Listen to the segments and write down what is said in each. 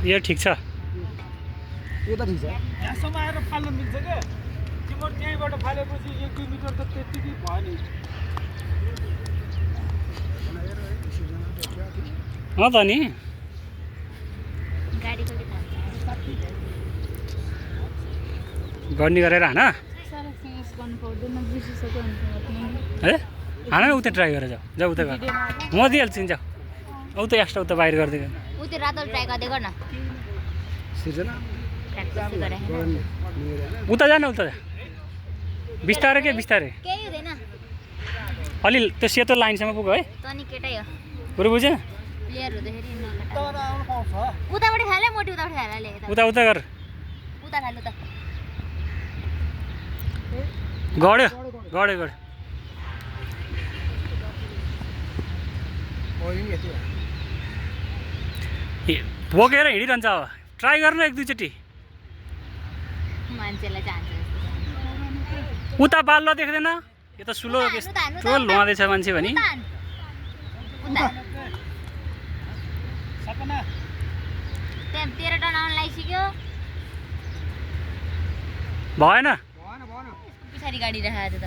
यो ठिक छ यो त ठिक छ यहाँसम्म आएर फाल्न मिल्छ क्या तिम्रो त्यहीँबाट फालेपछि 1-2 मिटर त त्यतिकै भयो नि त नि गर्ने गरेर हान है हान उता ट्राई गरेर जाऊ जाऊ उता गर म दिइहाल्छु नि जाऊ उता एक्स्ट्रा उता बाहिर गर्दै गर्नु उतै रातल ट्राई गर्दै गर्न सिर्जना प्र्याक्टिस गरे उता जान उता जा बिस्तारै के बिस्तारै केही हुँदैन अलि त्यो सेतो लाइनसम्म पुग्यो है तनी केटै हो कुरो बुझेन प्लेयर हुँदाखेरि तर आउनु पाउँछ उताबाट खाले मोटी उताबाट खाला ले उता उता गर उता खालु त गड्यो गड्यो गड्यो बोकेर हिँडिरहन्छ अब ट्राई गर्नु एक दुईचोटि मान्छेलाई चाहन्छ उता बाल्लो देख्दैन यो त सुलो यस्तो लुहाउँदैछ मान्छे भने उता सपना त्यहाँ 13 टन आउन लागिसक्यो भएन पछाडि गाडी राखेको त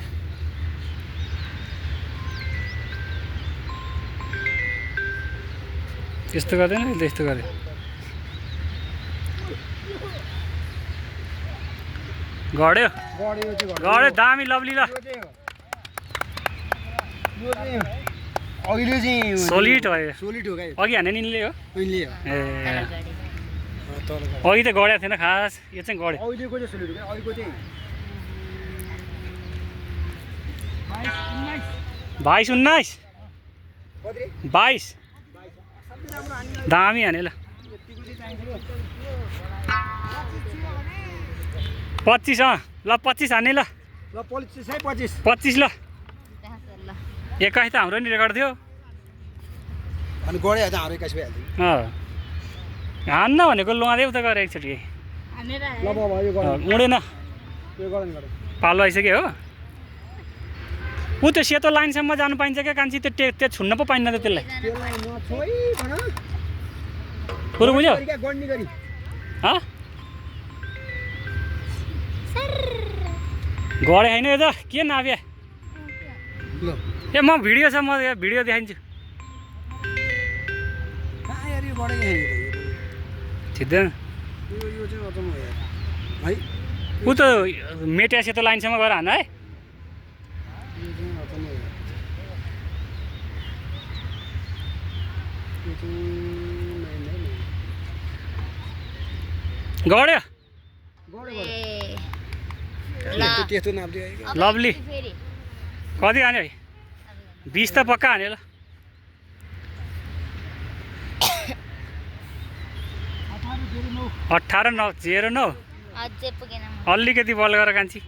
त्यस्तो गर्दैन त्यस्तो गरे गड्यो गड्यो दामी लभली ल अहिले चाहिँ सोलिड भयो सोलिड हो क्या अघि हाने निले हो अहिले ए अघि त गडेको थिएन खास यो चाहिँ गड्यो अहिलेको चाहिँ सोलिड हो क्या अहिलेको चाहिँ 22 19 22 दामी हाने ल 25 ल 25 हाने ल 25 ल एक्काइस त हाम्रो नि रेकर्ड थियो अनि गडे त हाम्रो 21 भइहाल्थ्यो हान्न भनेको लुहाँदै उता गएर एकचोटि ल बाबा यो गरे उडेन यो गरे पालो आइसक्यो हो ऊ त्यो सेतो लाइनसम्म जानु पाइन्छ क्या कान्छी त्यो छुन्न पो पाइन्न त त्यसलाई त्यसलाई नछोइकन कुरो बुझ्यो गड्नी गरी गडे होइन यो त के नाभ्या ल ए म भिडियो छ म भिडियो देखाइदिन्छु कहाँ यार यो गडे यहाँ छिट्दैन यो चाहिँ अचम्म हो यार है ऊ त मेटिया सेतो लाइनसम्म गएर हान है यो चाहिँ अचम्म हो यार यो चाहिँ गड्यो त्यस्तो नाप्दै आयो लभली कति हान्यो है 20 त पक्का हान्यो ल 18-09 अझै पुगेन अलिकति बल गर कान्छी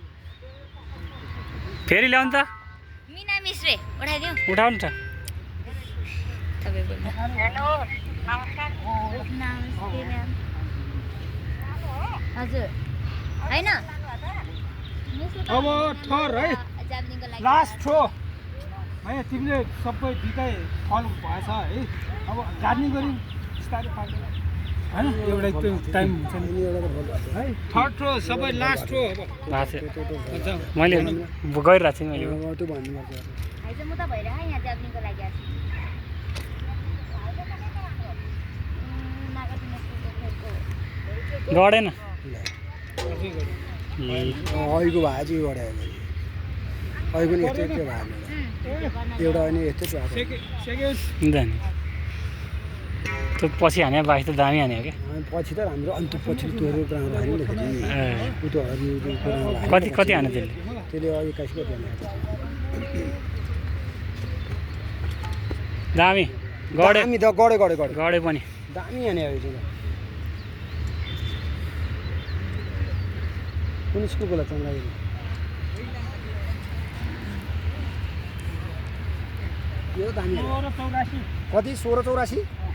फेरि ल्याउनु त मिना मिश्रे उठाइदिउँ उठाउनु त हेलो नमस्कार नमस्ते म्याम हजुर हैन अब ठहर है जाबलिङको लागि लास्ट थ्रो है तिमीले सबै दुइटै फल भएछ है अब गार्डनिङ गरी बिस्तारै पार्दैन हैन एउटा त्यो टाइम हुन्छ नि है थर्ड थ्रो सबै लास्ट थ्रो अब मैले गइरहेको छु मैले त्यो भन्नुपर्छ आइज म त भइरह यहाँ जाबलिङको लागि आछु गडेन अहिलेको भए चाहिँ गरे अहिले पनि यस्तै यस्तै भएन एउटा अनि यस्तै भएको नि त्यो पछि हाने 22 त दामी हान्यो क्या पछि त हाम्रो अन्त पछि तोरो ग्राउन्ड हान्यो नि उ त कति कति हान्यो त्यसले त्यसले 21 गते हान्यो दामी गड्यो दामी त गड्यो गड्यो पनि दामी हान्यो यो चाहिँ कुन स्कुलको लाग्छ मलाई यो दामी कति 1684